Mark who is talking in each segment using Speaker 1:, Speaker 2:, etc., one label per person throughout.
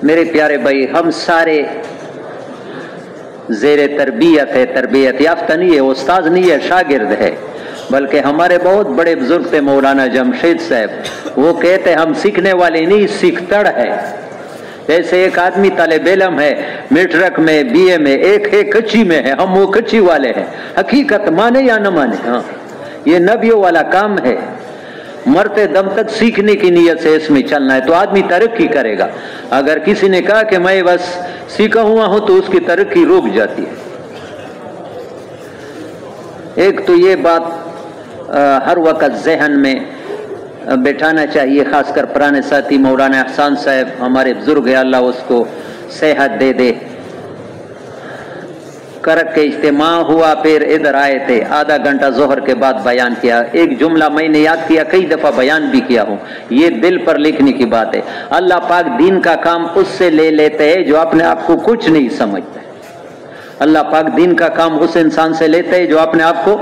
Speaker 1: میرے پیارے بھائی، ہم سارے زیر تربیت ہے، تربیت یافتہ نہیں ہے، استاد نہیں ہے، شاگرد ہے، بلکہ ہمارے بہت بڑے بزرگ تھے مولانا جمشید صاحب، وہ کہتے ہم سیکھنے والے نہیں، سیکھتڑ ہے۔ جیسے ایک آدمی طالب علم ہے، میٹرک میں، بی اے میں، ایک ہے کچی میں ہے، ہم وہ کچی والے ہیں، حقیقت مانے یا نہ مانے، ہاں یہ نبیوں والا کام ہے۔ مرتے دم تک سیکھنے کی نیت سے اس میں چلنا ہے تو آدمی ترقی کرے گا۔ اگر کسی نے کہا کہ میں بس سیکھا ہوا ہوں تو اس کی ترقی رک جاتی ہے۔ ایک تو یہ بات ہر وقت ذہن میں بٹھانا چاہیے، خاص کر پرانے ساتھی مولانا احسان صاحب ہمارے بزرگ ہیں، اللہ اس کو صحت دے دے۔ کرک کے اجتماع ہوا، پھر ادھر آئے تھے، آدھا گھنٹہ ظہر کے بعد بیان کیا۔ ایک جملہ میں نے یاد کیا، کئی دفعہ بیان بھی کیا ہوں، یہ دل پر لکھنے کی بات ہے۔ اللہ پاک دین کا کام اس سے لے لیتے ہیں جو اپنے آپ کو کچھ نہیں سمجھتا ہے۔ اللہ پاک دین کا کام اس انسان سے لیتے ہیں جو اپنے آپ کو،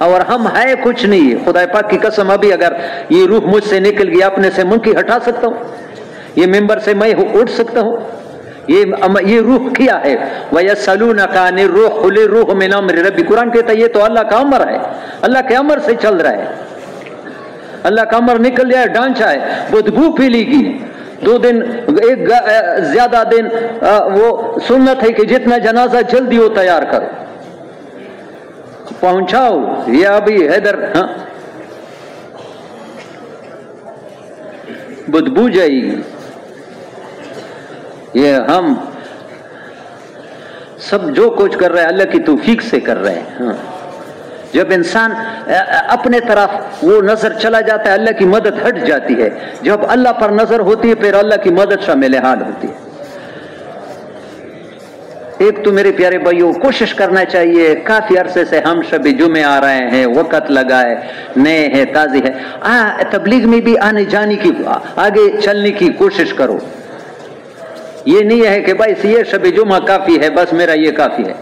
Speaker 1: اور ہم ہے کچھ نہیں ہے۔ خدا پاک کی قسم، ابھی اگر یہ روح مجھ سے نکل گیا، اپنے سے منکی ہٹا سکتا ہوں، یہ ممبر سے میں اٹھ سکتا ہوں؟ یہ روح کیا ہے؟ وَيَسْأَلُونَكَ عَنِ الرُّوحِ قُلِ الرُّوحُ مِنْ أَمْرِ رَبِّي، قرآن کہتا ہے یہ تو اللہ کا امر ہے، اللہ کے امر سے چل رہا ہے۔ اللہ کا امر نکل جائے، ڈانچا ہے، بدبو پھیلے گی۔ 2 دن، ایک زیادہ دن وہ سنت ہے کہ جتنا جنازہ جلدی ہو تیار کرو، پہنچاؤ، یہ ابھی حیدر ہاں بدبو جائے گی۔ یہ ہم سب جو کچھ کر رہے ہیں اللہ کی توفیق سے کر رہے ہیں۔ ہاں جب انسان اپنے طرف وہ نظر چلا جاتا ہے، اللہ کی مدد ہٹ جاتی ہے۔ جب اللہ پر نظر ہوتی ہے پھر اللہ کی مدد شامل حال ہوتی ہے۔ ایک تو میرے پیارے بھائیوں، کوشش کرنا چاہیے، کافی عرصے سے ہم شب جمعے آ رہے ہیں، وقت لگا ہے، نئے ہیں، تازی ہے، تبلیغ میں بھی آنے جانے کی، آگے چلنے کی کوشش کرو۔ یہ نہیں ہے کہ بھائی یہ شب جمعہ کافی ہے، بس میرا یہ کافی ہے۔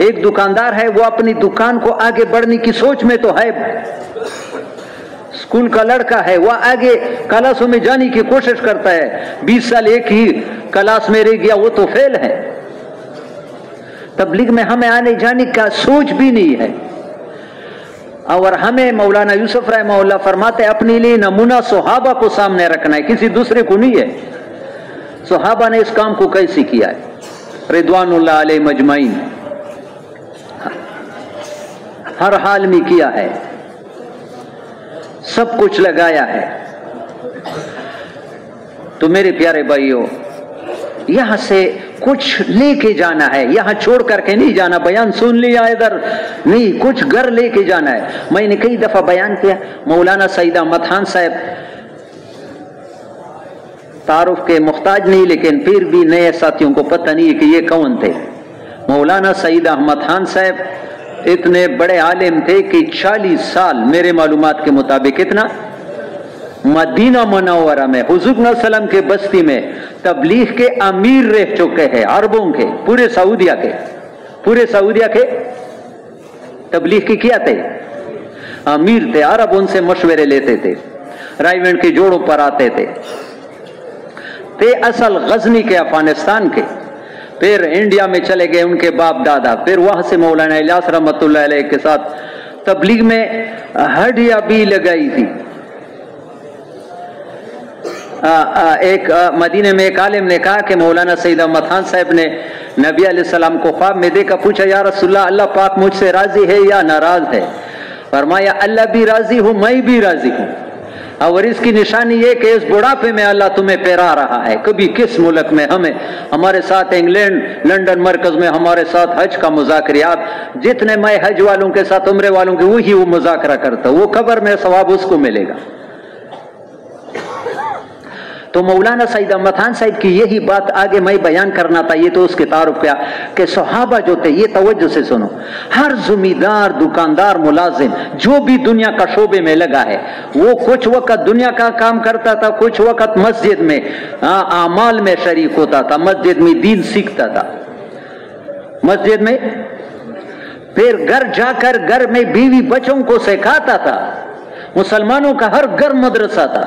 Speaker 1: ایک دکاندار ہے، وہ اپنی دکان کو آگے بڑھنے کی سوچ میں تو ہے، اسکول کا لڑکا ہے، وہ آگے کلاسوں میں جانے کی کوشش کرتا ہے، 20 سال ایک ہی کلاس میں رہ گیا، وہ تو فیل ہے۔ تبلیغ میں ہمیں آنے جانے کا سوچ بھی نہیں ہے، اور ہمیں مولانا یوسف رحمہ اللہ فرماتے ہیں اپنے لیے نمونہ صحابہ کو سامنے رکھنا ہے، کسی دوسرے کو نہیں ہے۔ صحابہ نے اس کام کو کیسے کیا ہے، رضوان اللہ علیہ مجمعین، ہر حال میں کیا ہے، سب کچھ لگایا ہے۔ تو میرے پیارے بھائیوں، یہاں سے کچھ لے کے جانا ہے، یہاں چھوڑ کر کے نہیں جانا، بیان سن لیا ادھر نہیں، کچھ گھر لے کے جانا ہے۔ میں نے کئی دفعہ بیان کیا، مولانا سعید احمد خان صاحب تعارف کے محتاج نہیں، لیکن پھر بھی نئے ساتھیوں کو پتہ نہیں ہے کہ یہ کون تھے۔ مولانا سعید احمد خان صاحب اتنے بڑے عالم تھے کہ 40 سال میرے معلومات کے مطابق اتنا مدینہ منورہ میں حضور صلی اللہ علیہ وسلم کے بستی میں تبلیغ کے امیر رہ چکے ہیں، عربوں کے، پورے سعودیہ کے تبلیغ کے کیا تھے، امیر تھے۔ عرب ان سے مشورے لیتے تھے، رائیونڈ کے جوڑوں پر آتے تھے اصل غزنی کے، افغانستان کے، پھر انڈیا میں چلے گئے ان کے باپ دادا، پھر وہاں سے مولانا الیاس رحمۃ اللہ علیہ کے ساتھ تبلیغ میں ہڈیاں بھی لگائی تھی۔ ایک مدینے میں ایک عالم نے کہا کہ مولانا سعید احمد خان صاحب نے نبی علیہ السلام کو خواب میں دیکھا، پوچھا یا رسول اللہ، اللہ پاک مجھ سے راضی ہے یا ناراض ہے؟ فرمایا اللہ بھی راضی ہوں، میں بھی راضی ہوں، اور اس کی نشانی یہ کہ اس بڑھاپے میں اللہ تمہیں پیرا رہا ہے۔ کبھی کس ملک میں ہمارے ساتھ انگلینڈ لنڈن مرکز میں ہمارے ساتھ حج کا مذاکرات، جتنے میں حج والوں کے ساتھ عمرے والوں کے وہی وہ مذاکرہ کرتا، وہ قبر میں ثواب اس کو ملے گا۔ تو مولانا سعید احمد خان صاحب کی یہی بات آگے میں بیان کرنا تھا، یہ تو اس کے تعارف کیا کہ صحابہ جو تھے، یہ توجہ سے سنو، ہر زمیندار، دکاندار، ملازم جو بھی دنیا کا شعبے میں لگا ہے، وہ کچھ وقت دنیا کا کام کرتا تھا، کچھ وقت مسجد میں اعمال میں شریک ہوتا تھا، مسجد میں دین سیکھتا تھا، مسجد میں، پھر گھر جا کر گھر میں بیوی بچوں کو سکھاتا تھا۔ مسلمانوں کا ہر گھر مدرسہ تھا،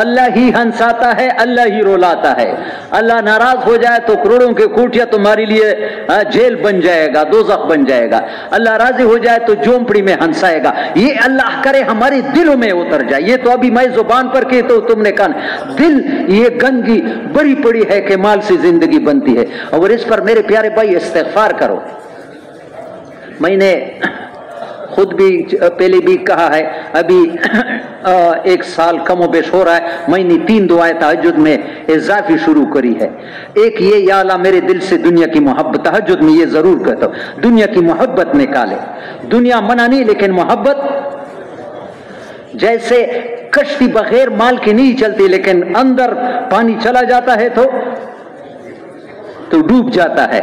Speaker 1: اللہ ہی ہنساتا ہے، اللہ ہی رلاتا ہے. اللہ ناراض ہو جائے تو کروڑوں کے کوٹیا تمہارے لیے جیل بن جائے گا، دوزخ بن جائے گا. اللہ راضی ہو جائے تو جھونپڑی میں ہنسائے گا. یہ اللہ کرے ہمارے دلوں میں اتر جائے. یہ تو ابھی میں زبان پر کی تو تم نے کہا دل یہ گندگی بڑی پڑی ہے کہ مال سے زندگی بنتی ہے. اور اس پر میرے پیارے بھائی استغفار کرو. میں نے خود بھی پہلے بھی کہا ہے، ابھی 1 سال کم و بیش ہو رہا ہے، میں نے 3 دعائیں تہجد میں اضافی شروع کری ہے. ایک یہ، یا اللہ میرے دل سے دنیا کی محبت، تہجد میں یہ ضرور کہتا ہوں دنیا کی محبت نکالے. دنیا منع نہیں لیکن محبت، جیسے کشتی بغیر مال کی نہیں چلتی لیکن اندر پانی چلا جاتا ہے تو ڈوب جاتا ہے.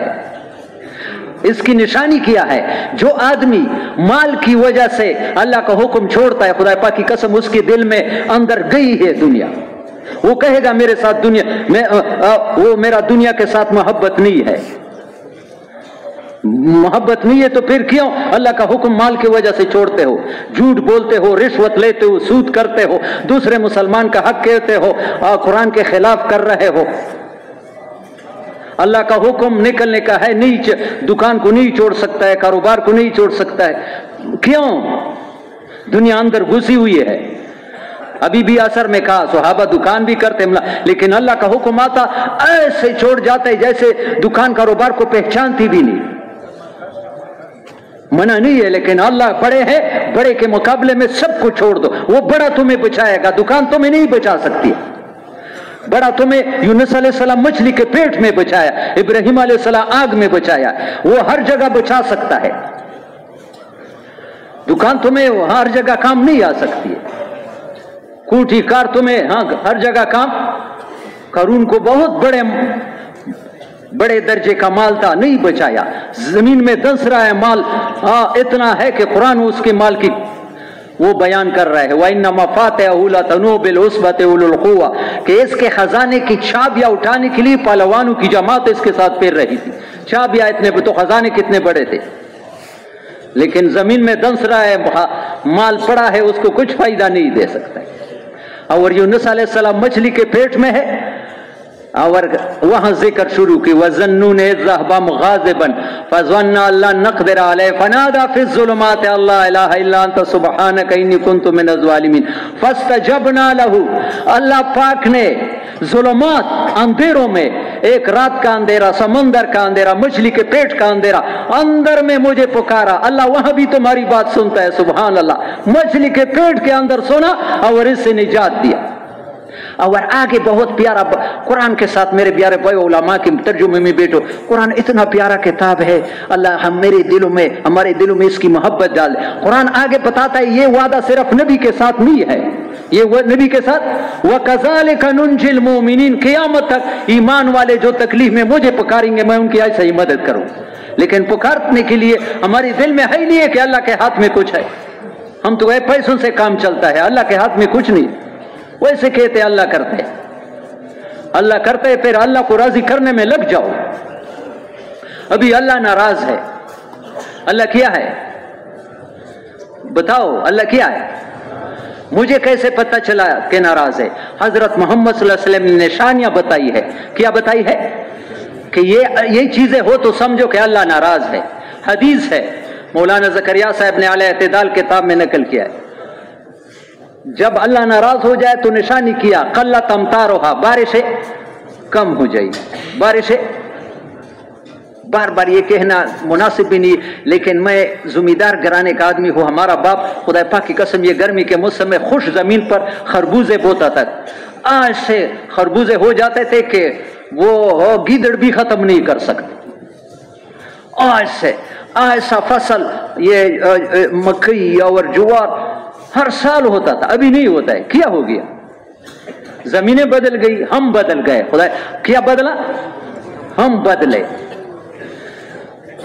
Speaker 1: اس کی نشانی کیا ہے؟ جو آدمی مال کی وجہ سے اللہ کا حکم چھوڑتا ہے، خدا پاک کی قسم اس کے دل میں اندر گئی ہے دنیا. وہ کہے گا میرے ساتھ دنیا وہ میرا دنیا کے ساتھ محبت نہیں ہے. محبت نہیں ہے تو پھر کیوں اللہ کا حکم مال کی وجہ سے چھوڑتے ہو؟ جھوٹ بولتے ہو، رشوت لیتے ہو، سود کرتے ہو، دوسرے مسلمان کا حق کہتے ہو، قرآن کے خلاف کر رہے ہو. اللہ کا حکم نکلنے کا ہے، نہیں دکان کو نہیں چھوڑ سکتا ہے، کاروبار کو نہیں چھوڑ سکتا ہے. کیوں؟ دنیا اندر گھسی ہوئی ہے. ابھی بھی اثر میں کہا صحابہ دکان بھی کرتے لیکن اللہ کا حکم آتا ایسے چھوڑ جاتے جیسے دکان کاروبار کو پہچانتی بھی نہیں. منع نہیں ہے لیکن اللہ بڑے ہے، بڑے کے مقابلے میں سب کو چھوڑ دو. وہ بڑا تمہیں بچائے گا، دکان تمہیں نہیں بچا سکتی. بڑا تمہیں یونس علیہ السلام مچھلی کے پیٹ میں بچایا، ابراہیم علیہ السلام آگ میں بچایا، وہ ہر جگہ بچا سکتا ہے. دکان تمہیں ہر جگہ کام نہیں آ سکتی ہے. کوٹھی کار تمہیں ہر جگہ کام. قارون کو بہت بڑے درجے کا مال تھا، نہیں بچایا. زمین میں دس رہا ہے مال اتنا ہے کہ قرآن اس کے مال کی وہ بیان کر رہا ہے. وَإِنَّ مَفَاتِحَهُ لَتَنُوءُ بِالْعُصْبَةِ أُولِي الْقُوَّةِ کہ اس کے خزانے کی چابیاں اٹھانے کے لیے پہلوانوں کی جماعت اس کے ساتھ پھر رہی تھی. چابیاں اتنے تو خزانے کتنے بڑے تھے. لیکن زمین میں دنس رہا ہے، مال پڑا ہے، اس کو کچھ فائدہ نہیں دے سکتا. اور یونس علیہ السلام مچھلی کے پیٹ میں ہے اور وہاں ذکر شروع کی وَظَنُّونَ إِذْ ذَهَبَ مُغَاضِبًا فَظَنَّ أَن لَّن نَّقْدِرَ عَلَيْهِ فَنَادَىٰ فِي الظُّلُمَاتِ أَن لَّا إِلَٰهَ إِلَّا أَنتَ سُبْحَانَكَ إِنِّي كُنتُ مِنَ الظَّالِمِينَ فَاسْتَجَبْنَا لَهُ. اللہ پاک نے ظلمات اندھیروں میں، ایک رات کا اندھیرا، سمندر کا اندھیرا، مچھلی کے پیٹ کا اندھیرا، اندر میں مجھے پکارا. اللہ وہاں بھی تمہاری بات سنتا ہے. سبحان اللہ. مچھلی کے پیٹ کے اندر سنا اور اس سے نجات دیا. اور آگے بہت پیارا قرآن کے ساتھ میرے پیارے بھائی علماء کے ترجمے میں بیٹھو. قرآن اتنا پیارا کتاب ہے. اللہ ہمارے دلوں میں اس کی محبت ڈال. قرآن آگے بتاتا ہے یہ وعدہ صرف نبی کے ساتھ نہیں ہے، یہ نبی کے ساتھ وَكَذَلِكَ نُنْجِي الْمُؤْمِنِينَ قیامت تک ایمان والے جو تکلیف میں مجھے پکاریں گے میں ان کی ایسا ہی مدد کروں. لیکن پکارنے کے لیے ہمارے دل میں ہے نہیں ہے کہ اللہ کے ہاتھ میں کچھ ہے. ہم تو پیسوں سے کام چلتا ہے، اللہ کے ہاتھ میں کچھ نہیں. ویسے کہتے اللہ کرتے پھر اللہ کو راضی کرنے میں لگ جاؤ. ابھی اللہ ناراض ہے. اللہ کیا ہے بتاؤ؟ اللہ کیا ہے؟ مجھے کیسے پتہ چلا کہ ناراض ہے؟ حضرت محمد صلی اللہ علیہ وسلم نے نشانیاں بتائی ہے. کیا بتائی ہے؟ کہ یہ چیزیں ہو تو سمجھو کہ اللہ ناراض ہے. حدیث ہے، مولانا زکریا صاحب نے اعلی اعتدال کتاب میں نقل کیا ہے. جب اللہ ناراض ہو جائے تو نشانی کیا قلت امطارها، بارشیں کم ہو جائے. بارشیں بار بار یہ کہنا مناسب بھی نہیں، لیکن میں زمیندار گھرانے کا آدمی ہوں. ہمارا باپ خدا پاک کی قسم یہ گرمی کے موسم میں خوش زمین پر خربوزے بوتا تھا. آج سے خربوزے ہو جاتے تھے کہ وہ گیدڑ بھی ختم نہیں کر سکتے. آج سے ایسا فصل یہ مکئی اور جوار ہر سال ہوتا تھا، ابھی نہیں ہوتا ہے. کیا ہو گیا؟ زمینیں بدل گئی، ہم بدل گئے. خدا کیا بدلا؟ ہم بدلے.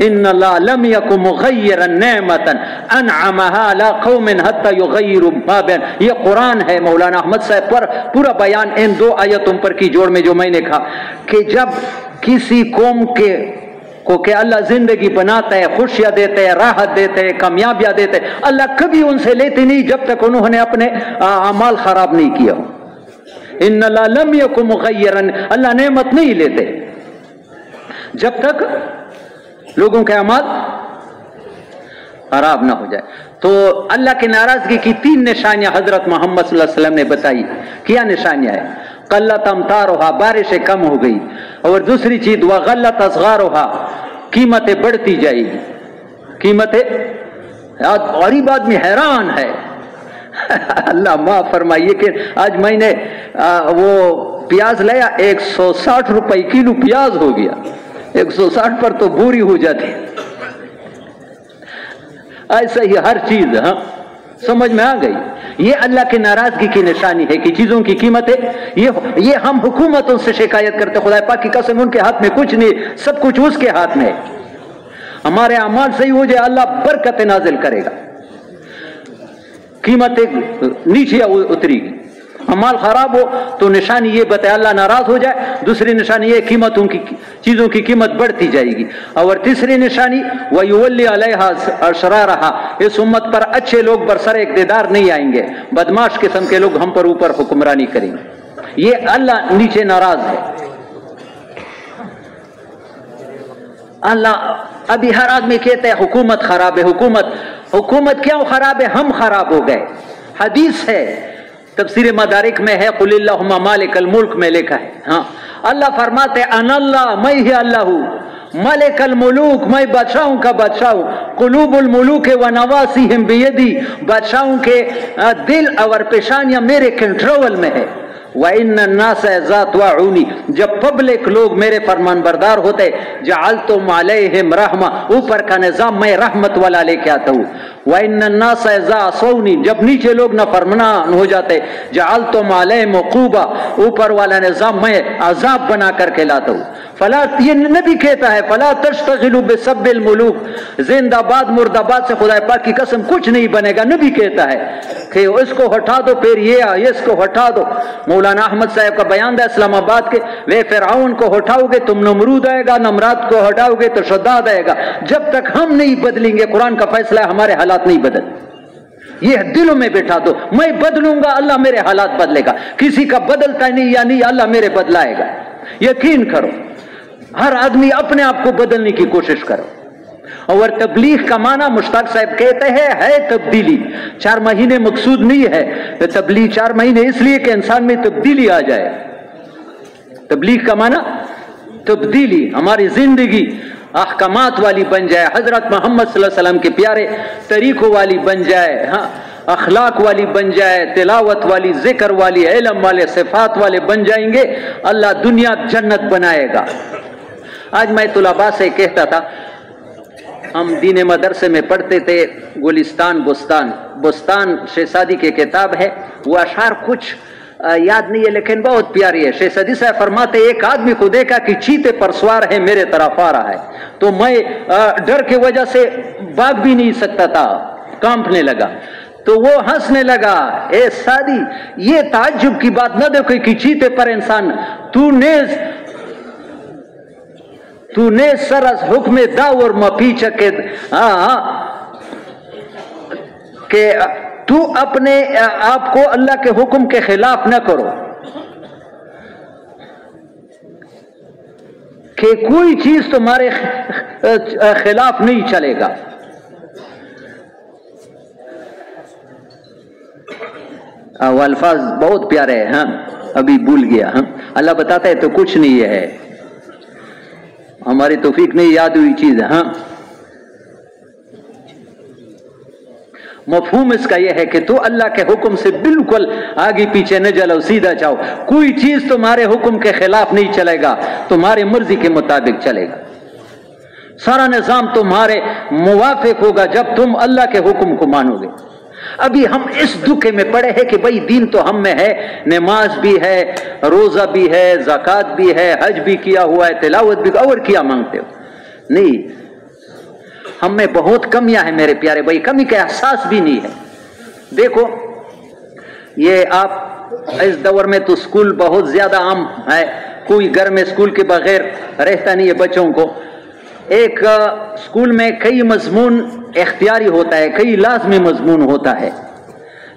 Speaker 1: ان اللہ لم یکن مغیرا نعمۃ انعمها على قوم حتى يغيروا ما بین. یہ قرآن ہے. مولانا احمد صاحب پر پورا بیان ان 2 آیتوں پر کی جوڑ میں جو میں نے کہا کہ جب کسی قوم کو کہ اللہ زندگی بناتا ہے، خوشیاں دیتے ہیں، راحت دیتے ہیں، کامیابیاں دیتے ہیں، اللہ کبھی ان سے لیتے نہیں جب تک انہوں نے اپنے اعمال خراب نہیں کیا ہو. ان اللہ لم یکن مغیرا، اللہ نعمت نہیں لیتے جب تک لوگوں کے اعمال خراب نہ ہو جائے۔ تو اللہ کی ناراضگی کی 3 نشانیاں حضرت محمد صلی اللہ علیہ وسلم نے بتائی۔ کیا نشانیاں ہیں؟ قلت امطارها، بارشیں کم ہو گئی، اور دوسری چیز وغلت اصغارها، قیمتیں بڑھتی جائے گی، قیمتیں، غریب آدمی حیران ہے اللہ معاف فرمائیے کہ آج میں نے وہ پیاز لیا 160 روپے کلو پیاز ہو گیا، 160 پر تو بوری ہو جاتی۔ ایسا ہی ہر چیز، ہاں سمجھ میں آ گئی۔ یہ اللہ کی ناراضگی کی نشانی ہے کہ چیزوں کی قیمتیں، یہ ہم حکومتوں سے شکایت کرتے، خدا پاک کی قسم ان کے ہاتھ میں کچھ نہیں، سب کچھ اس کے ہاتھ میں ہے۔ ہمارے اعمال صحیح ہو جائے اللہ برکت نازل کرے گا، قیمتیں نیچے اتری گی۔ اعمال خراب ہو تو نشانی یہ بتائے اللہ ناراض ہو جائے، دوسری نشانی یہ قیمتوں کی، چیزوں کی قیمت بڑھتی جائے گی، اور تیسری نشانی وَيُوَلِّ عَلَيْهَا أَشْرَارَهَا، اس امت پر اچھے لوگ برسر اقتدار نہیں آئیں گے، بدماش قسم کے لوگ ہم پر اوپر حکمرانی کریں گے۔ یہ اللہ نیچے ناراض ہے۔ اللہ ابھی ہر آدمی کہتا ہے حکومت خراب ہے، حکومت کیا خراب ہے؟ ہم خراب ہو گئے۔ حدیث ہے، تفسیر مدارک میں ہے، قل اللہم مالک الملک میں لکھا ہے، ہاں اللہ فرماتے انا اللہ، میں ہی اللہ ہوں، مالک الملوک، میں بادشاہوں کا بادشاہ ہوں، قلوب الملوک و نواسیہم بیدی، بادشاہوں کے دل اور پیشانیاں میرے کنٹرول میں ہے۔ وَإِنَّ النَّاسَ إِذَا طَاعُونِي، جب پبلک لوگ میرے فرمان بردار ہوتے، جعلتم علیہم رحمہ، اوپر کا نظام میں رحمت والا لے کے آتا ہوں۔ وَإِنَّ النَّاسَ إِذَا عَصَوْنِي، جب نیچے لوگ نافرمان ہو جاتے، جعلتم علیہم عقوبہ، اوپر والا نظام میں عذاب بنا کر کے لاتا ہوں۔ فلا، یہ نبی کہتا ہے فلا تشتغلوا بسب الملوک، زندہ باد مردہ باد سے خدا پاک کی قسم کچھ نہیں بنے گا۔ نبی کہتا ہے کہ اس کو ہٹا دو، پھر یہ اس کو ہٹا دو۔ مولانا احمد صاحب کا بیان ہے اسلام آباد کے، وہ فرعون کو ہٹاؤ گے تم نمرود آئے گا، نمراد کو ہٹاؤ گے تو شداد آئے گا۔ جب تک ہم نہیں بدلیں گے، قرآن کا فیصلہ ہے ہمارے حالات نہیں بدل، یہ دلوں میں بٹھا دو، میں بدلوں گا اللہ میرے حالات بدلے گا، کسی کا بدلتا نہیں یا نہیں اللہ میرے بدلائے گا، یقین کرو۔ ہر آدمی اپنے آپ کو بدلنے کی کوشش کرو۔ اور تبلیغ کا معنی مشتاق صاحب کہتے ہیں ہے تبدیلی۔ 4 مہینے مقصود نہیں ہے تبلیغ، 4 مہینے اس لیے کہ انسان میں تبدیلی آ جائے۔ تبلیغ کا معنی تبدیلی، ہماری زندگی احکامات والی بن جائے، حضرت محمد صلی اللہ علیہ وسلم کے پیارے طریقوں والی بن جائے، ہاں اخلاق والی بن جائے، تلاوت والی، ذکر والی، علم والے، صفات والے بن جائیں گے، اللہ دنیا جنت بنائے گا۔ آج میں طلباء سے کہتا تھا، ہم دین مدرسے میں پڑھتے تھے گلستان بستان شیخ سعدی کی کتاب ہے، وہ اشعار کچھ یاد نہیں ہے لیکن بہت پیاری ہے۔ شیخ سعدی صاحب فرماتے ایک آدمی کو دیکھا کہ چیتے پر سوار ہے، میرے طرف آ رہا ہے، تو میں ڈر کی وجہ سے بھاگ بھی نہیں سکتا تھا، کانپنے لگا، تو وہ ہنسنے لگا، اے سعدی یہ تعجب کی بات نہ دیکھو کہ چیتے پر انسان، تو نیز سر از حکم داور مپیچا کہ تو اپنے آپ کو اللہ کے حکم کے خلاف نہ کرو، کہ کوئی چیز تمہارے خلاف نہیں چلے گا۔ وہ الفاظ بہت پیارے ہیں، ہاں ابھی بھول گیا، ہاں اللہ بتاتا ہے تو کچھ نہیں ہے، ہماری توفیق نہیں یاد ہوئی چیز ہے، ہاں مفہوم اس کا یہ ہے کہ تو اللہ کے حکم سے بالکل آگے پیچھے نہ جلاؤ، سیدھا جاؤ، کوئی چیز تمہارے حکم کے خلاف نہیں چلے گا، تمہاری مرضی کے مطابق چلے گا، سارا نظام تمہارے موافق ہوگا جب تم اللہ کے حکم کو مانو گے۔ ابھی ہم اس دکھے میں پڑے ہیں کہ بھئی دین تو ہم میں ہے، نماز بھی ہے، روزہ بھی ہے، زکوٰۃ بھی ہے، حج بھی کیا ہوا ہے، تلاوت بھی، اور کیا مانگتے ہو؟ نہیں، ہم میں بہت کمیاں ہیں میرے پیارے بھائی، کمی کا احساس بھی نہیں ہے۔ دیکھو یہ آپ اس دور میں تو اسکول بہت زیادہ عام ہے، کوئی گھر میں اسکول کے بغیر رہتا نہیں ہے بچوں کو۔ ایک اسکول میں کئی مضمون اختیاری ہوتا ہے، کئی لازمی مضمون ہوتا ہے،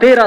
Speaker 1: 13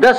Speaker 1: 10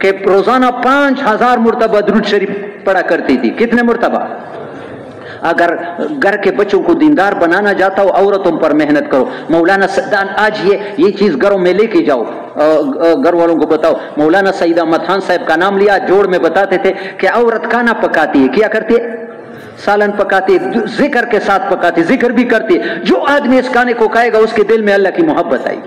Speaker 1: کہ روزانہ 5000 مرتبہ درود شریف پڑھا کرتی تھی. کتنے مرتبہ؟ اگر گھر کے بچوں کو دیندار بنانا چاہتا ہو عورتوں پر محنت کرو. مولانا سدان آج یہ چیز گھروں میں لے کے جاؤ, گھر والوں کو بتاؤ. مولانا سعید احمد خان صاحب کا نام لیا, جوڑ میں بتاتے تھے کہ عورت کھانا پکاتی ہے, کیا کرتی ہے؟ سالن پکاتی ہے, ذکر کے ساتھ پکاتی ہے, ذکر بھی کرتی ہے. جو آدمی اس کھانے کو کھائے گا اس کے دل میں اللہ کی محبت آئی.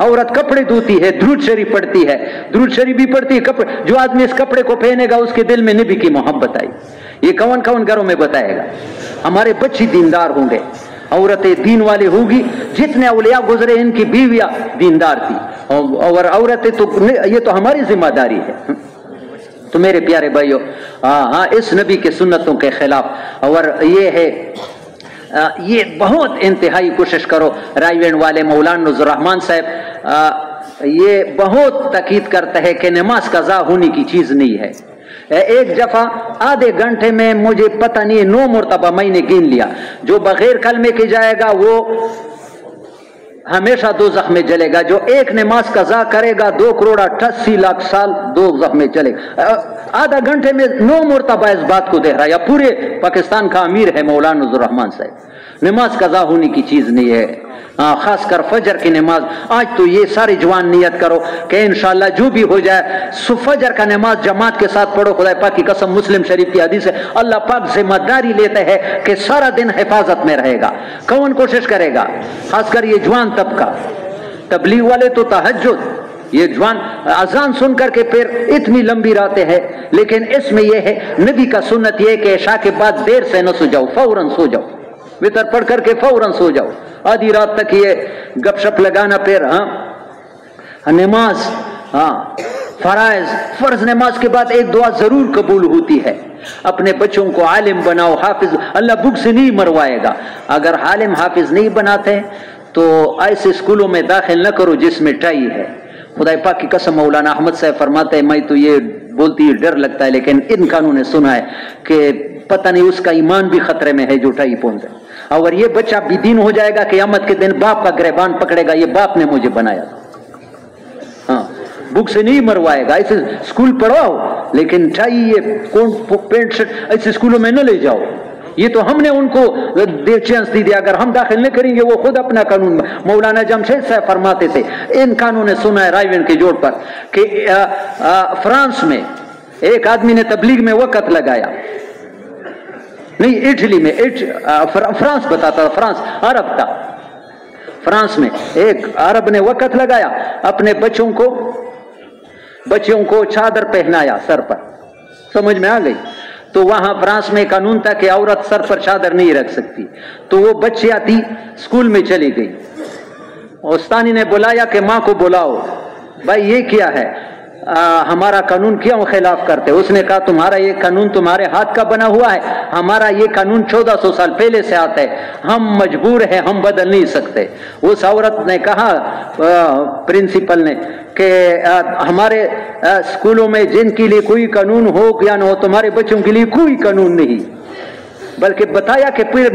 Speaker 1: عورت کپڑے دھوتی ہے, درود شریف پڑھتی ہے, درود شریف بھی پڑھتی ہے. کپڑے, جو آدمی اس کپڑے کو پہنے گا اس کے دل میں نبی کی محبت آئی. یہ کون کون گھروں میں بتائے گا؟ ہمارے بچے دیندار ہوں گے, عورتیں دین والے ہوگی. جتنے اولیاء گزرے ان کی بیویاں دیندار تھی, اور عورتیں تو یہ تو ہماری ذمہ داری ہے. تو میرے پیارے بھائیو, ہاں اس نبی کے سنتوں کے خلاف, اور یہ ہے یہ بہت انتہائی کوشش کرو. رائے وینڈ والے مولانا نذر الرحمان صاحب یہ بہت تاکید کرتا ہے کہ نماز قضا ہونے کی چیز نہیں ہے. ایک دفعہ آدھے گھنٹے میں مجھے پتہ نہیں 9 مرتبہ میں نے گن لیا, جو بغیر کلمے کے جائے گا وہ ہمیشہ دوزخ میں جلے گا. جو ایک نماز قضا کرے گا 2,88,00,000 سال دوزخ میں چلے گا. آدھا گھنٹے میں 9 مرتبہ اس بات کو دہرایا. پورے پاکستان کا امیر ہے مولانا نذر الرحمان صاحب. نماز قضا ہونے کی چیز نہیں ہے, خاص کر فجر کی نماز. آج تو یہ سارے جوان نیت کرو کہ انشاءاللہ جو بھی ہو جائے فجر کا نماز جماعت کے ساتھ پڑھو. خدا پاک کی قسم, مسلم شریف کی حدیث ہے, اللہ پاک ذمہ داری لیتے ہیں کہ سارا دن حفاظت میں رہے گا. کون کوشش کرے گا؟ خاص کر یہ جوان طبقہ. تبلیغ والے تو تہجد, یہ جوان اذان سن کر کے پھر اتنی لمبی راتیں ہیں. لیکن اس میں یہ ہے نبی کا سنت یہ کہ عشاء کے بعد دیر سے نہ سو جاؤ, فوراً سو جاؤ, وتر پڑھ کر کے فوراً سو جاؤ. آدھی رات تک یہ گپ شپ لگانا, پھر نماز, فرض نماز کے بعد ایک دعا ضرور قبول ہوتی ہے. اپنے بچوں کو عالم بناؤ, حافظ. اللہ بھوک سے نہیں مروائے گا. اگر عالم حافظ نہیں بناتے تو ایسے اسکولوں میں داخل نہ کرو جس میں ٹائی ہے. خدا پاک کی قسم مولانا احمد صاحب فرماتے ہیں, میں تو یہ بولتی ڈر لگتا ہے, لیکن ان کانوں نے سنا ہے کہ پتہ نہیں اس کا ایمان بھی خطرے میں ہے جو ٹائی پہنچے. اور یہ بچہ بھی دین ہو جائے گا, قیامت کے دن باپ کا گریبان پکڑے گا, یہ باپ نے مجھے بنایا. ہاں, بک سے نہیں مروائے گا. ایسے اسکول پڑھواؤ, لیکن ٹائی یہ پینٹ شرٹ ایسے اسکولوں میں نہ لے جاؤ. یہ تو ہم نے ان کو چانس دی دیا, اگر ہم داخل نہیں کریں گے وہ خود اپنا قانون. مولانا جمشید صاحب فرماتے تھے, ان قانون نے سنا ہے رائے وینڈ کے جوڑ پر, کہ فرانس میں ایک آدمی نے تبلیغ میں وقت لگایا, نہیں اٹلی میں, فرانس بتاتا تھا, فرانس عرب تھا. فرانس میں ایک عرب نے وقت لگایا, اپنے بچوں کو چادر پہنایا سر پر. سمجھ میں آ گئی؟ تو وہاں فرانس میں قانون تھا کہ عورت سر پر چادر نہیں رکھ سکتی. تو وہ بچی آتی اسکول میں چلی گئی, استانی نے بلایا کہ ماں کو بلاؤ, بھائی یہ کیا ہے, ہمارا قانون کیوں خلاف کرتے؟ اس نے کہا تمہارا یہ قانون تمہارے ہاتھ کا بنا ہوا ہے, ہمارا یہ قانون 1400 سال پہلے سے آتا ہے, ہم مجبور ہیں, ہم بدل نہیں سکتے. اس عورت نے کہا پرنسپل نے کہ ہمارے اسکولوں میں جن کے لیے کوئی قانون ہو یا نہ ہو, تمہارے بچوں کے لیے کوئی قانون نہیں. بلکہ بتایا کہ پورے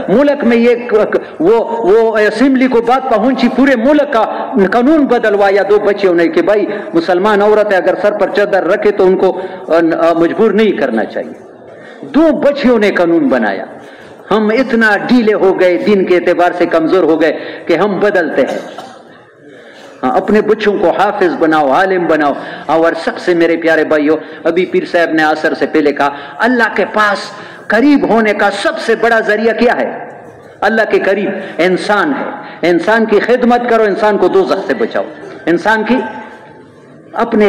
Speaker 1: ملک میں یہ وہ اسمبلی کو بات پہنچی, پورے ملک کا قانون بدلوایا 2 بچیوں نے کہ بھائی مسلمان عورتیں اگر سر پر چادر رکھے تو ان کو مجبور نہیں کرنا چاہیے. 2 بچیوں نے قانون بنایا. ہم اتنا ڈھیلے ہو گئے, دین کے اعتبار سے کمزور ہو گئے کہ ہم بدلتے ہیں. اپنے بچوں کو حافظ بناؤ, عالم بناؤ. اور سب سے میرے پیارے بھائیوں, ابھی پیر صاحب نے عصر سے پہلے کہا, اللہ کے پاس قریب ہونے کا سب سے بڑا ذریعہ کیا ہے؟ اللہ کے قریب انسان ہے. انسان کی خدمت کرو, انسان کو دوزخ سے بچاؤ. انسان کی اپنے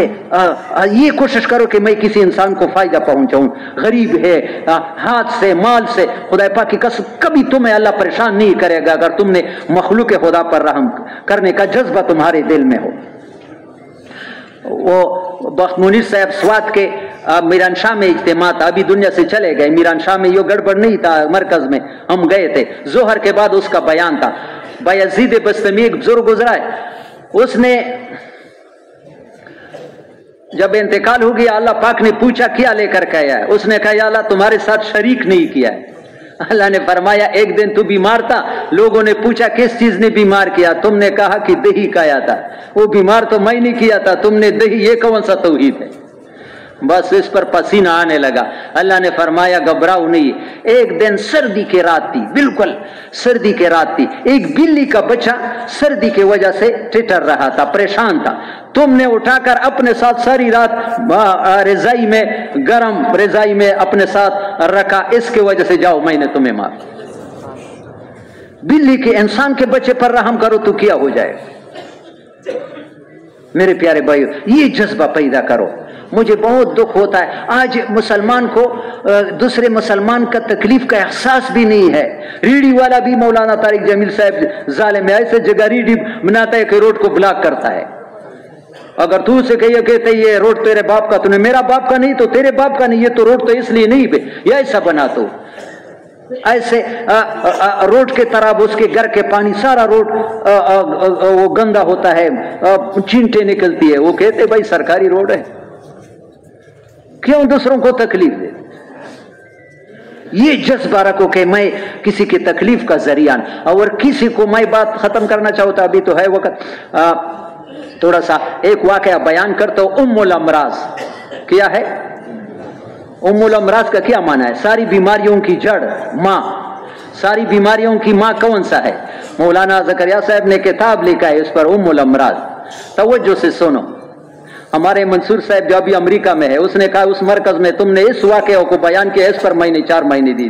Speaker 1: یہ کوشش کرو کہ میں کسی انسان کو فائدہ پہنچاؤں. غریب ہے, ہاتھ سے مال سے, خدا پاک کی قسم کبھی تمہیں اللہ پریشان نہیں کرے گا اگر تم نے مخلوق خدا پر رحم کرنے کا جذبہ تمہارے دل میں ہو. وہ بخت منیر صاحب سوات کے میران شاہ میں اجتماع تھا, ابھی دنیا سے چلے گئے. میران شاہ میں یہ گڑبڑ نہیں تھا, مرکز میں ہم گئے تھے. ظہر کے بعد اس کا بیان تھا. بایزید بستمی ایک بزرگ گزرا ہے, اس نے جب انتقال ہو گیا اللہ پاک نے پوچھا کیا لے کر کے آیا ہے؟ اس نے کہا یا اللہ تمہارے ساتھ شریک نہیں کیا ہے. اللہ نے فرمایا ایک دن تو بیمار تھا، لوگوں نے پوچھا کس چیز نے بیمار کیا، تم نے کہا کہ دہی کھایا تھا۔ وہ بیمار تو میں نہیں کیا تھا، تم نے دہی، یہ کون سا توحید ہے؟ بس اس پر پسینہ آنے لگا۔ اللہ نے فرمایا گھبراؤ نہیں۔ ایک دن سردی کی رات تھی، بالکل سردی کی رات تھی، ایک بلی کا بچہ سردی کی وجہ سے ٹٹر رہا تھا، پریشان تھا، تم نے اٹھا کر اپنے ساتھ ساری رات رضائی میں، گرم رضائی میں اپنے ساتھ رکھا، اس کی وجہ سے جاؤ میں نے تمہیں معاف۔ بلی کے انسان کے بچے پر رحم کرو تو کیا ہو جائے؟ میرے پیارے بھائیو، یہ جذبہ پیدا کرو۔ مجھے بہت دکھ ہوتا ہے آج مسلمان کو دوسرے مسلمان کا تکلیف کا احساس بھی نہیں ہے۔ ریڈی والا بھی مولانا طارق جمیل صاحب ظالم ہے، ایسے جگہ ریڈی بناتا ہے کہ روڈ کو بلاک کرتا ہے۔ اگر تو اسے کہتے یہ روڈ تیرے باپ کا، تو نے میرا باپ کا نہیں تو تیرے باپ کا نہیں، یہ تو روڈ تو اس لیے نہیں پہ یا ایسا بنا تو ایسے روڈ کے طرح اس کے گھر کے پانی سارا روڈ وہ گندا ہوتا ہے، چینٹیں نکلتی ہے، وہ کہتے بھائی سرکاری روڈ ہے، کیوں دوسروں کو تکلیف دے؟ یہ جذبہ رکھو کہ میں کسی کی تکلیف کا ذریعہ، اور کسی کو میں بات ختم کرنا چاہتا، ابھی تو ہے وقت، تھوڑا سا ایک واقعہ بیان کرتا ہوں۔ ام الامراض کیا ہے؟ ام الامراض کا کیا معنی ہے؟ ساری بیماریوں کی جڑ، ماں۔ ساری بیماریوں کی ماں کون سا ہے؟ مولانا زکریا صاحب نے کتاب لکھا ہے اس پر، ام الامراض۔ توجہ سے سنو، ہمارے منصور صاحب جو ابھی امریکہ میں ہے، اس نے کہا اس مرکز میں تم نے اس واقعہ کو بیان کیا، اس پر میں نے 4 مہینے دی۔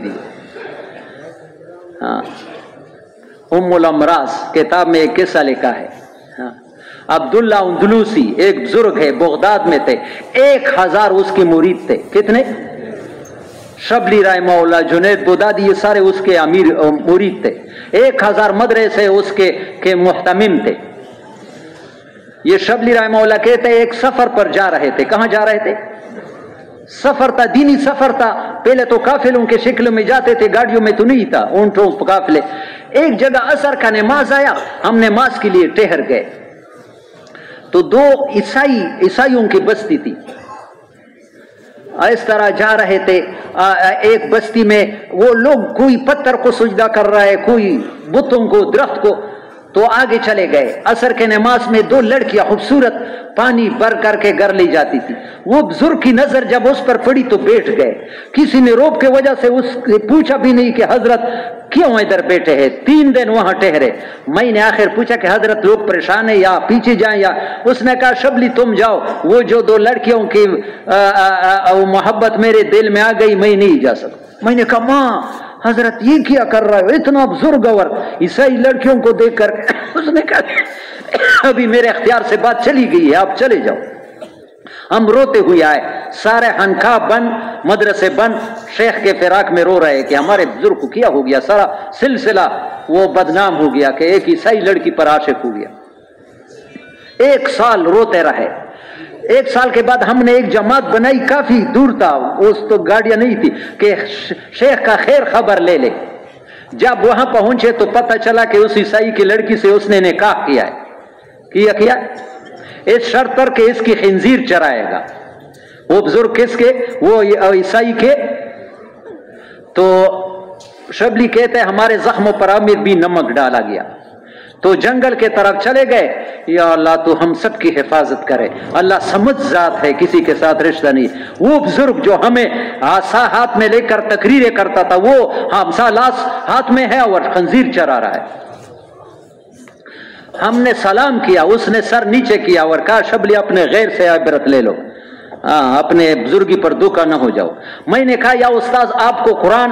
Speaker 1: ہاں، ام الامراض کتاب میں ایک قصہ لکھا ہے۔ عبداللہ اندلوسی ایک بزرگ ہے، بغداد میں تھے، 1000 اس کے مرید تھے۔ کتنے؟ شبلی رحمہ اللہ، جنید بغدادی، یہ سارے اس کے امیر مرید تھے۔ 1000 مدرسے اس کے محتمم تھے۔ یہ شبلی رحمہ اللہ کہتے ہیں ایک سفر پر جا رہے تھے۔ کہاں جا رہے تھے؟ سفر تھا، دینی سفر تھا۔ پہلے تو قافلوں کے شکل میں جاتے تھے، گاڑیوں میں تو نہیں تھا، اونٹوں قافلے۔ ایک جگہ عصر کا نماز آیا، ہم نماز کے لیے ٹھہر گئے تو 2 عیسائیوں کی بستی تھی، اس طرح جا رہے تھے۔ ایک بستی میں وہ لوگ کوئی پتھر کو سجدہ کر رہا ہے، کوئی بتوں کو، درخت کو، تو آگے چلے گئے۔ عصر کے نماز میں 2 لڑکیاں خوبصورت پانی بھر کر کے گھر لے جاتی تھی۔ وہ بزرگ کی نظر جب اس پر پڑی تو بیٹھ گئے۔ کسی نے روب کے وجہ سے اس سے پوچھا بھی نہیں کہ حضرت کیوں ادھر بیٹھے ہیں؟ 3 دن وہاں ٹھہرے۔ میں نے آخر پوچھا کہ حضرت لوگ پریشان ہیں یا پیچھے جائیں یا؟ اس نے کہا شبلی تم جاؤ، وہ جو 2 لڑکیوں کی محبت میرے دل میں آ گئی، میں نہیں جا سکتا۔ میں نے کہا ماں حضرت یہ کیا کر رہا ہے؟ اتنا بزرگ اور عیسائی لڑکیوں کو دیکھ کر اس نے کہا ابھی میرے اختیار سے بات چلی گئی ہے، آپ چلے جاؤ۔ ہم روتے ہوئے آئے، سارے خانقاہ بند، مدرسے بند، شیخ کے فراق میں رو رہے کہ ہمارے بزرگ کو کیا ہو گیا، سارا سلسلہ وہ بدنام ہو گیا کہ ایک عیسائی لڑکی پر عاشق ہو گیا۔ 1 سال روتے رہے۔ 1 سال کے بعد ہم نے ایک جماعت بنائی، کافی دور تھا، اس تو گاڑیاں نہیں تھی، کہ شیخ کا خیر خبر لے لے۔ جب وہاں پہنچے تو پتہ چلا کہ اس عیسائی کی لڑکی سے اس نے نکاح کیا ہے۔ کیا اس شرط پر کہ اس کی خنزیر چرائے گا۔ وہ بزرگ کس کے؟ وہ عیسائی کے۔ تو شبلی کہتے ہیں ہمارے زخموں پر امیر بھی نمک ڈالا گیا، تو جنگل کے طرف چلے گئے۔ یا اللہ تو ہم سب کی حفاظت کرے، اللہ سمجھ ذات ہے، کسی کے ساتھ رشتہ نہیں۔ وہ بزرگ جو ہمیں عصا ہاتھ میں لے کر تقریریں کرتا تھا، وہ ہمسا لاس ہاتھ میں ہے اور خنزیر چرا رہا ہے۔ ہم نے سلام کیا، اس نے سر نیچے کیا اور کہا شبلی اپنے غیر سے عبرت لے لو، اپنے بزرگی پر دھوکا نہ ہو جاؤ۔ میں نے کہا یا استاذ آپ کو قرآن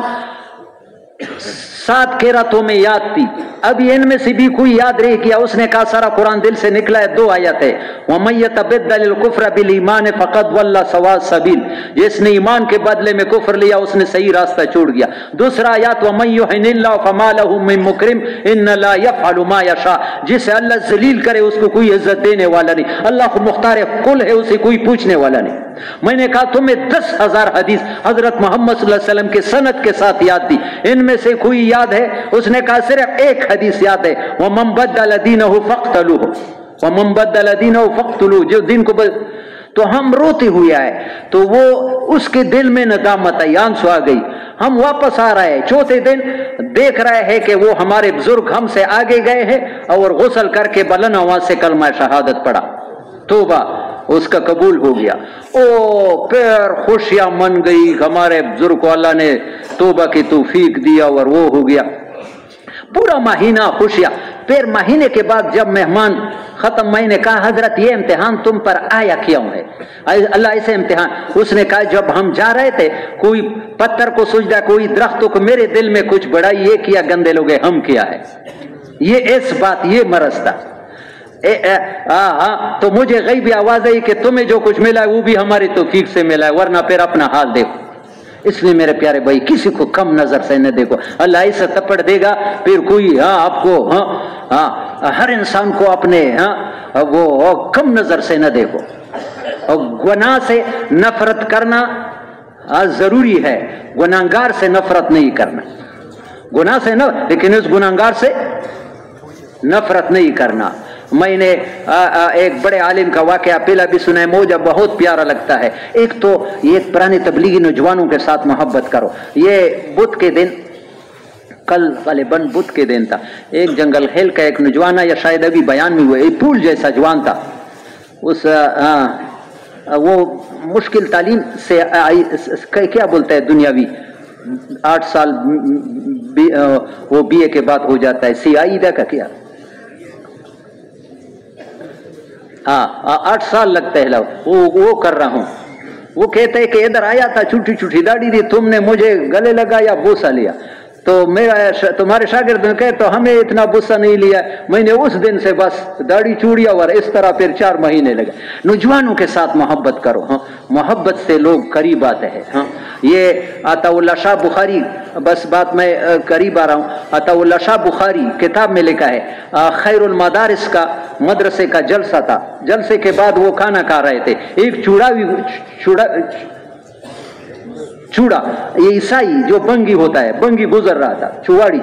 Speaker 1: 7 قراتوں میں یاد تھی، ابھی ان میں سے بھی کوئی یاد رہ گیا؟ اس نے کہا سارا قرآن دل سے نکلا ہے، 2 آیت ہے، وَمَن يَتَبَدَّلِ الْكُفْرَ بِالْإِيمَانِ فَقَدْ ضَلَّ سَوَاءَ السَّبِيلِ، جس نے ایمان کے بدلے میں کفر لیا اس نے صحیح راستہ چھوڑ گیا۔ دوسرا آیات وَمَن يُهِنِ اللَّهُ فَمَا لَهُ مِن مُكْرِمٍ إِنَّ اللَّهَ يَفْعَلُ مَا يَشَاءُ، جسے اللہ ذلیل کرے اس کو کوئی عزت دینے والا نہیں، اللہ کو مختار کل ہے، اسے کوئی پوچھنے والا نہیں۔ میں نے کہا تمہیں 10,000 حدیث حضرت محمد صلی اللہ علیہ وسلم کے سند کے ساتھ یاد دی، ان میں سے کوئی یاد ہے؟ اس نے کہا صرف 1 حدیث یاد ہے، وَمَن بَدَّلَ دِينَهُ فَاقْتُلُوهُ، وَمَن بَدَّلَ دِينَهُ فَاقْتُلُوهُ، جو دین کو تو ہم روتے ہوئے آئے, تو وہ اس کے دل میں ندامت آئی, آنسو آ گئی. ہم واپس آ رہے ہیں, چوتھے دن دیکھ رہے ہیں کہ وہ ہمارے بزرگ ہم سے آگے گئے ہیں اور غسل کر کے بلند آواز سے کلمہ شہادت پڑھا, توبہ اس کا قبول ہو گیا. او پھر خوشیاں من گئی, ہمارے بزرگ کو اللہ نے توبہ کی توفیق دیا اور وہ ہو گیا. پورا مہینہ خوشیاں. پھر مہینے کے بعد جب مہمان ختم, میں نے کہا حضرت یہ امتحان تم پر آیا کیوں ہے؟ اللہ ایسے امتحان. اس نے کہا جب ہم جا رہے تھے کوئی پتھر کو سجدہ, کوئی درختوں کو, میرے دل میں کچھ بڑا یہ کیا, گندے لوگ ہم کیا ہے, یہ اس بات یہ مرض تھا. تو مجھے غیبی آواز آئی کہ تمہیں جو کچھ ملا ہے وہ بھی ہماری توفیق سے ملا ہے, ورنہ پھر اپنا حال دیکھو. اس لیے میرے پیارے بھائی کسی کو کم نظر سے نہ دیکھو, اللہ ایسا تپڑ دے گا پھر کوئی آپ کو ہر انسان کو اپنے وہ کم نظر سے نہ دیکھو. اور گناہ سے نفرت کرنا ضروری ہے, گناہگار سے نفرت نہیں کرنا, گناہ سے نہ, لیکن اس گناہگار سے نفرت نہیں کرنا. میں نے ایک بڑے عالم کا واقعہ پہلا بھی سنا ہے, مجھے بہت پیارا لگتا ہے. ایک تو یہ پرانے تبلیغی نوجوانوں کے ساتھ محبت کرو. یہ بدھ کے دن, کل غالباً بدھ کے دن تھا, ایک جنگل ہیل کا ایک نوجوان, یا شاید ابھی بیان میں ہوئے, ایک پھول جیسا جوان تھا. اس وہ مشکل تعلیم سے کیا بولتا ہے دنیاوی, 8 سال وہ بی اے کے بعد ہو جاتا ہے, سی آئی دا کا کیا 8 سال لگتا ہے. وہ کر رہا ہوں. وہ کہتا ہے کہ ادھر آیا تھا, چھوٹی چھوٹی داڑھی دی, تم نے مجھے گلے لگایا, بوسہ لیا. تو میرا تمہارے شاگرد نے کہا تو ہمیں اتنا بوسہ نہیں لیا. میں نے اس دن سے بس داڑھی چوڑیا, اور اس طرح پھر 4 مہینے لگے. نوجوانوں کے ساتھ محبت کرو, محبت سے لوگ قریب آتے ہیں. یہ عطا اللہ شاہ بخاری, بس بات میں قریب آ رہا ہوں, عطا اللہ شاہ بخاری کتاب میں لکھا ہے, خیر المدارس کا مدرسے کا جلسہ تھا. جلسے کے بعد وہ کھانا کھا رہے تھے, ایک چوڑا یہ عیسائی جو بنگی ہوتا ہے, بنگی گزر رہا تھا, چواڑی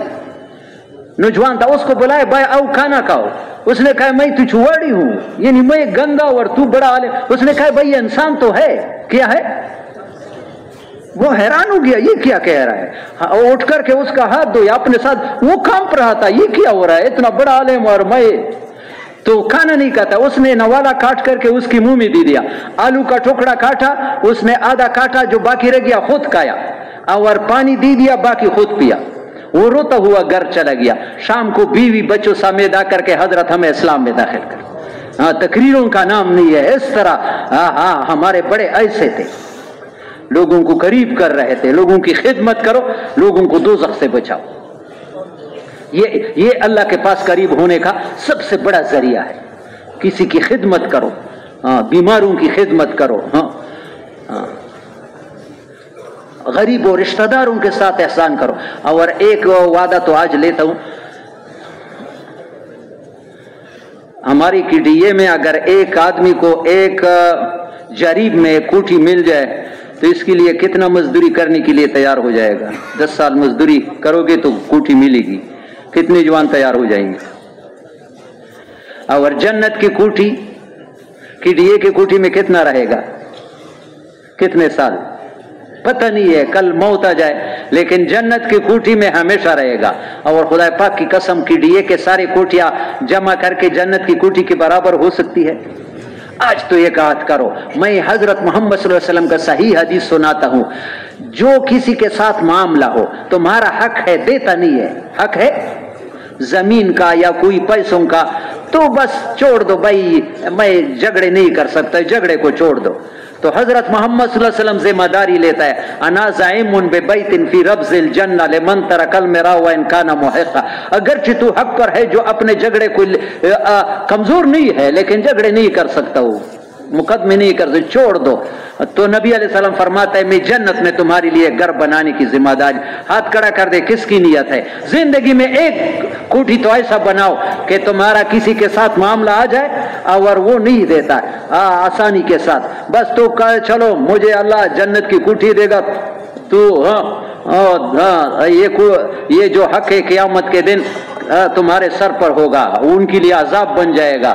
Speaker 1: نوجوان تھا. اس کو بلائے, بھائی آؤ کھانا کھاؤ. اس نے کہا میں تو چواڑی ہوں, یعنی میں گندا اور تو بڑا عالم. اس نے کہا بھائی انسان تو ہے, کیا ہے؟ وہ حیران ہو گیا, یہ کیا کہہ رہا ہے. اٹھ کر کے اس کا ہاتھ دھویا اپنے ساتھ, وہ کانپ رہا تھا, یہ کیا ہو رہا ہے, اتنا بڑا عالم اور میں. تو کھانا نہیں کھاتا. اس نے نوالا کاٹ کر کے اس کی منہ میں دے دیا. آلو کا ٹکڑا کاٹا, اس نے آدھا کاٹا, جو باقی رہ گیا خود کھایا, اور پانی دے دیا, باقی خود پیا. وہ روتا ہوا گھر چلا گیا. شام کو بیوی بچوں سمیت آ کر کے حضرت ہمیں اسلام میں داخل کر. تقریروں کا نام نہیں ہے اس طرح. ہمارے بڑے ایسے تھے, لوگوں کو قریب کر رہے تھے. لوگوں کی خدمت کرو, لوگوں کو دوزخ سے بچاؤ. یہ اللہ کے پاس قریب ہونے کا سب سے بڑا ذریعہ ہے. کسی کی خدمت کرو, بیماروں کی خدمت کرو, غریب و رشتہ داروں کے ساتھ احسان کرو. اور ایک وعدہ تو آج لیتا ہوں, ہماری KDA میں اگر ایک آدمی کو ایک جریب میں کوٹھی مل جائے تو اس کے لیے کتنا مزدوری کرنے کے لیے تیار ہو جائے گا. 10 سال مزدوری کرو گے تو کوٹھی ملے گی. کتنے جوان تیار ہو جائیں گے. اور جنت کی کوٹھی, KDA کی کوٹھی میں کتنا رہے گا, کتنے سال پتہ نہیں ہے, کل موت آ جائے, لیکن جنت کی کوٹھی میں ہمیشہ رہے گا. اور خدا پاک کی قسم, KDA کے سارے کوٹیاں جمع کر کے جنت کی کوٹھی کے برابر ہو سکتی ہے. آج تو ایک عہد کرو, میں حضرت محمد صلی اللہ علیہ وسلم کا صحیح حدیث سناتا ہوں, جو کسی کے ساتھ معاملہ ہو, تمہارا حق ہے, دیتا نہیں ہے, حق ہے زمین کا یا کوئی پیسوں کا, تو بس چھوڑ دو بھائی, میں جھگڑے نہیں کر سکتا, جھگڑے کو چھوڑ دو. تو حضرت محمد صلی اللہ علیہ وسلم ذمہ داری لیتا ہے, انا زعیم ببیت فی ربض الجنہ لمن ترک المراء وان کان محقا. اگرچہ تو حق پر ہے, جو اپنے جھگڑے کو کمزور نہیں ہے لیکن جھگڑے نہیں کر سکتا, ہو مقدمے نہیں کر سکتا, چھوڑ دو. تو نبی علیہ السلام فرماتا ہے میں جنت میں تمہارے لیے گھر بنانے کی ذمہ داری. ہاتھ کھڑا کر دے, کس کی نیت ہے؟ زندگی میں ایک کوٹھی تو ایسا بناؤ کہ تمہارا کسی کے ساتھ معاملہ آ جائے اور وہ نہیں دیتا آسانی کے ساتھ, بس تو چلو مجھے اللہ جنت کی کوٹھی دے گا, تو یہ جو حق ہے قیامت کے دن تمہارے سر پر ہوگا, ان کے لیے عذاب بن جائے گا.